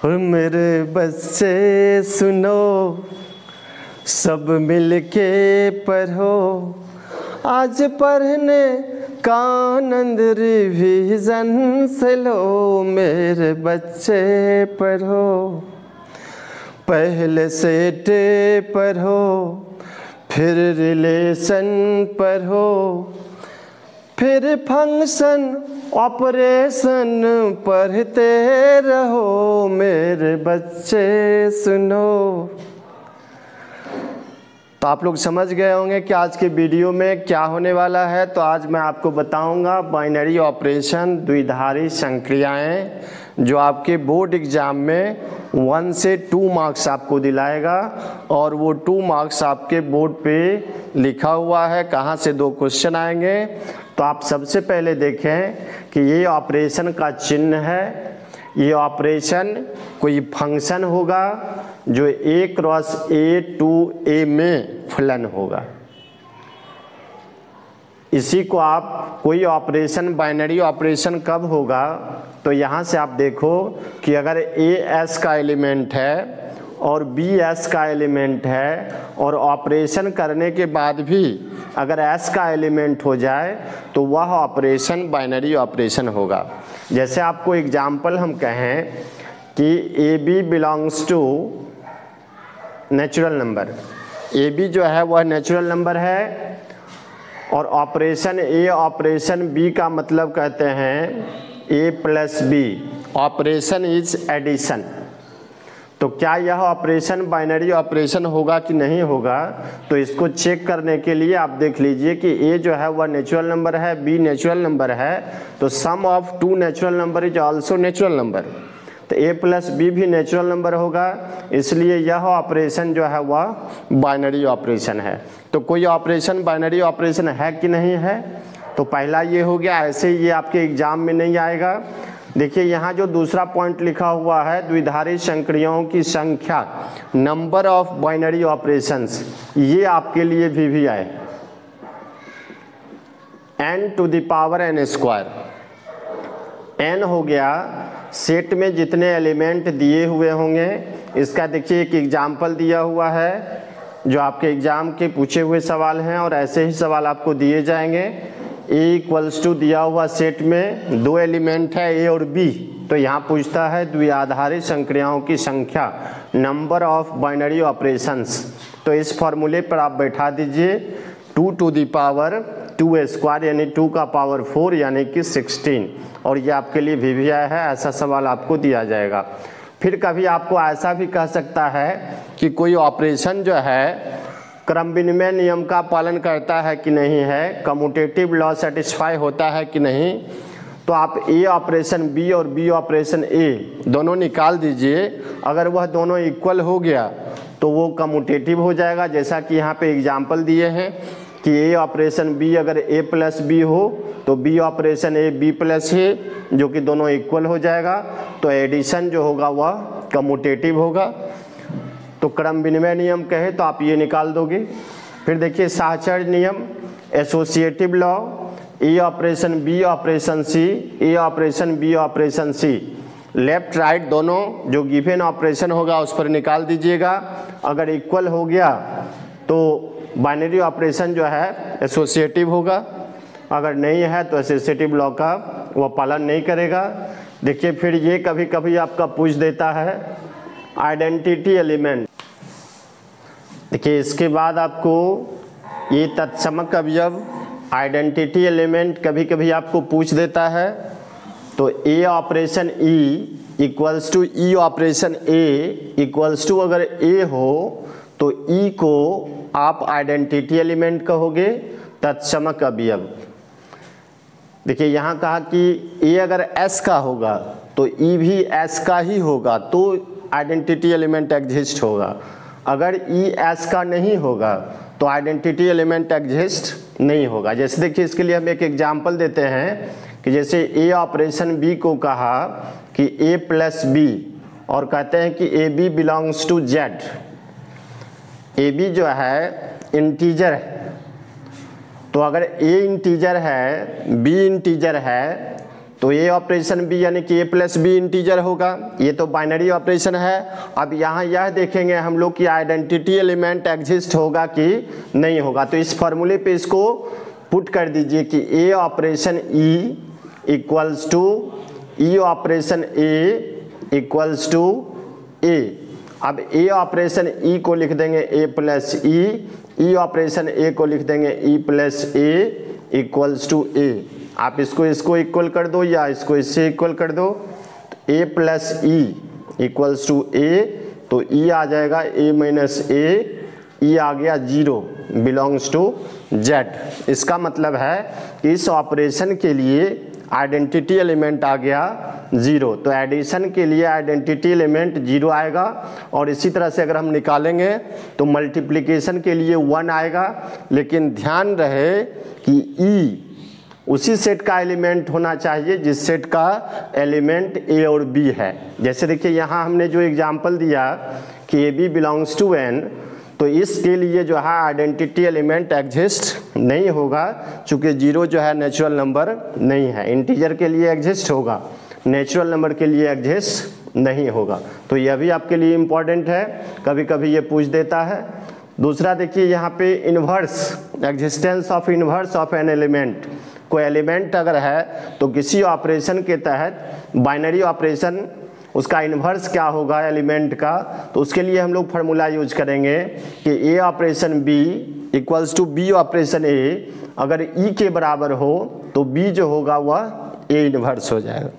हो मेरे बच्चे सुनो, सब मिलके पढ़ो, आज पढ़ने का आनंद रिवीजन से लो। मेरे बच्चे पढ़ो, पहले सेटे पढ़ो, फिर रिलेशन पढ़ो, फिर फंक्शन ऑपरेशन पढ़ते रहो। मेरे बच्चे सुनो। तो आप लोग समझ गए होंगे कि आज के वीडियो में क्या होने वाला है। तो आज मैं आपको बताऊंगा बाइनरी ऑपरेशन, द्विधारी संक्रियाएं, जो आपके बोर्ड एग्जाम में 1 से 2 मार्क्स आपको दिलाएगा। और वो 2 मार्क्स आपके बोर्ड पे लिखा हुआ है, कहाँ से 2 क्वेश्चन आएंगे। तो आप सबसे पहले देखें कि ये ऑपरेशन का चिन्ह है। ये ऑपरेशन कोई फंक्शन होगा जो A cross A to A में फलन होगा। इसी को आप कोई ऑपरेशन, बाइनरी ऑपरेशन कब होगा, तो यहाँ से आप देखो कि अगर A S का एलिमेंट है और B S का एलिमेंट है और ऑपरेशन करने के बाद भी अगर S का एलिमेंट हो जाए तो वह ऑपरेशन बाइनरी ऑपरेशन होगा। जैसे आपको एग्जाम्पल हम कहें कि AB belongs to natural number, AB जो है वह नेचुरल नंबर है और ऑपरेशन A ऑपरेशन B का मतलब कहते हैं A plus B, operation is addition. तो क्या यह ऑपरेशन बाइनरी ऑपरेशन होगा कि नहीं होगा, तो इसको चेक करने के लिए आप देख लीजिए कि A जो है वह नेचुरल नंबर है, B नेचुरल नंबर है, तो sum of 2 natural number is also natural number. तो A प्लस B भी नेचुरल नंबर होगा, इसलिए यह ऑपरेशन जो है वह बाइनरी ऑपरेशन है। तो कोई ऑपरेशन बाइनरी ऑपरेशन है कि नहीं है, तो पहला ये हो गया। ऐसे ये आपके एग्जाम में नहीं आएगा। देखिए यहाँ जो दूसरा पॉइंट लिखा हुआ है, द्विधारी संक्रियाओं की संख्या, नंबर ऑफ बाइनरी ऑपरेशंस, ये आपके लिए भी आए, n to the power n square. n हो गया सेट में जितने एलिमेंट दिए हुए होंगे। इसका देखिए एक एग्जाम्पल दिया हुआ है जो आपके एग्जाम के पूछे हुए सवाल हैं और ऐसे ही सवाल आपको दिए जाएंगे। A इक्वल्स टू दिया हुआ सेट में 2 एलिमेंट है A और B, तो यहाँ पूछता है द्विआधारी संक्रियाओं की संख्या, नंबर ऑफ बाइनरी ऑपरेशंस। तो इस फॉर्मूले पर आप बैठा दीजिए 2 टू द पावर 2 स्क्वायर यानी 2 का पावर 4 यानी कि 16, और ये आपके लिए भी आया है। ऐसा सवाल आपको दिया जाएगा। फिर कभी आपको ऐसा भी कह सकता है कि कोई ऑपरेशन जो है क्रम विनिमय नियम का पालन करता है कि नहीं है, कम्यूटेटिव लॉ सेटिस्फाई होता है कि नहीं, तो आप A ऑपरेशन B और B ऑपरेशन A दोनों निकाल दीजिए। अगर वह दोनों इक्वल हो गया तो वो कम्यूटेटिव हो जाएगा। जैसा कि यहाँ पे एग्जाम्पल दिए हैं कि A ऑपरेशन B अगर A प्लस B हो तो B operation A B plus A, जो कि दोनों इक्वल हो जाएगा। तो एडिशन जो होगा वह कम्यूटेटिव होगा। तो क्रम विनिमय नियम कहे तो आप ये निकाल दोगे। फिर देखिए साहचर्य नियम, associative law, A operation B operation C, A operation B operation C, left right दोनों जो गिवन ऑपरेशन होगा उस पर निकाल दीजिएगा। अगर इक्वल हो गया तो बाइनरी ऑपरेशन जो है एसोसिएटिव होगा, अगर नहीं है तो एसोसिएटिव लॉ का वह पालन नहीं करेगा। देखिए फिर ये कभी कभी आपका पूछ देता है आइडेंटिटी एलिमेंट। देखिए इसके बाद आपको ये तत्समक अवयव आइडेंटिटी एलिमेंट कभी कभी आपको पूछ देता है। तो A operation E equals to E operation A equals to अगर A हो तो E को आप आइडेंटिटी एलिमेंट कहोगे, तत्समक अवयव। देखिए यहाँ कहा कि A अगर S का होगा तो E भी S का ही होगा, तो आइडेंटिटी एलिमेंट एग्जिस्ट होगा। अगर E S का नहीं होगा तो आइडेंटिटी एलिमेंट एग्जिस्ट नहीं होगा। जैसे देखिए इसके लिए हम एक एग्जांपल देते हैं कि जैसे A ऑपरेशन B को कहा कि A प्लस B और कहते हैं कि AB belongs to Z। AB जो है इंटीजर है, तो अगर A इंटीजर है B इंटीजर है तो ए ऑपरेशन बी यानी कि ए प्लस बी इंटीजर होगा, ये तो बाइनरी ऑपरेशन है। अब यहाँ यह देखेंगे हम लोग कि आइडेंटिटी एलिमेंट एग्जिस्ट होगा कि नहीं होगा। तो इस फॉर्मूले पे इसको पुट कर दीजिए कि A operation E equals to E operation A equals to A. अब ए ऑपरेशन ई को लिख देंगे ए प्लस ई ऑपरेशन ए को लिख देंगे E plus A equals to A. आप इसको इक्वल कर दो या इसको इससे इक्वल कर दो, ए प्लस ई इक्वल्स टू ए, तो ई आ जाएगा ए माइनस ए, ई आ गया 0 बिलोंग्स टू जेड। इसका मतलब है कि इस ऑपरेशन के लिए आइडेंटिटी एलिमेंट आ गया 0, तो एडिशन के लिए आइडेंटिटी एलिमेंट 0 आएगा। और इसी तरह से अगर हम निकालेंगे तो मल्टीप्लिकेशन के लिए 1 आएगा। लेकिन ध्यान रहे कि ई उसी सेट का एलिमेंट होना चाहिए जिस सेट का एलिमेंट ए और बी है। जैसे देखिए यहाँ हमने जो एग्जांपल दिया कि A B belongs to N, तो इसके लिए जो है आइडेंटिटी एलिमेंट एग्जिस्ट नहीं होगा, चूँकि 0 जो है नेचुरल नंबर नहीं है। इंटीजर के लिए एग्जिस्ट होगा, नेचुरल नंबर के लिए एग्जिस्ट नहीं होगा। तो यह भी आपके लिए इम्पॉर्टेंट है, कभी कभी ये पूछ देता है। दूसरा देखिए यहाँ पे inverse, existence of inverse of an element. कोई एलिमेंट अगर है तो किसी ऑपरेशन के तहत बाइनरी ऑपरेशन उसका इन्वर्स क्या होगा एलिमेंट का, तो उसके लिए हम लोग फार्मूला यूज करेंगे कि A operation B equals to B operation A. अगर ई के बराबर हो तो बी जो होगा वह ए इन्वर्स हो जाएगा।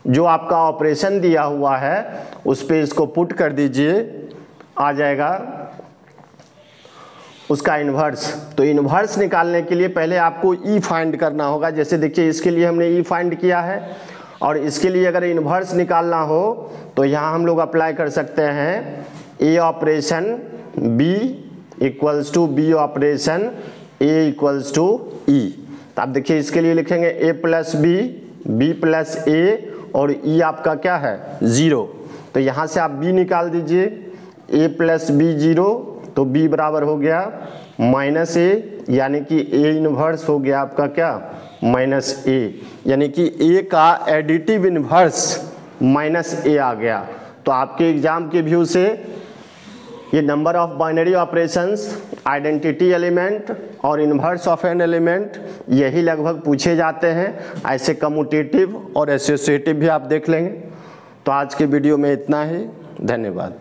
जो आपका ऑपरेशन दिया हुआ है उस पर इसको पुट कर दीजिए, आ जाएगा उसका इन्वर्स। तो इन्वर्स निकालने के लिए पहले आपको ई फाइंड करना होगा। जैसे देखिए इसके लिए हमने ई फाइंड किया है, और इसके लिए अगर इन्वर्स निकालना हो तो यहाँ हम लोग अप्लाई कर सकते हैं A operation B equals to B operation A equals to E. तो आप देखिए इसके लिए लिखेंगे A plus B plus A, और ई आपका क्या है 0। तो यहाँ से आप बी निकाल दीजिए, ए प्लस बी 0, तो b बराबर हो गया माइनस ए, यानी कि a इन्वर्स हो गया आपका क्या माइनस ए, यानी कि a का एडिटिव इन्वर्स माइनस ए आ गया। तो आपके एग्जाम के व्यू से ये number of binary operations, identity element और इन्वर्स ऑफ एन एलिमेंट यही लगभग पूछे जाते हैं। ऐसे कम्यूटेटिव और एसोसिएटिव भी आप देख लेंगे। तो आज के वीडियो में इतना ही, धन्यवाद।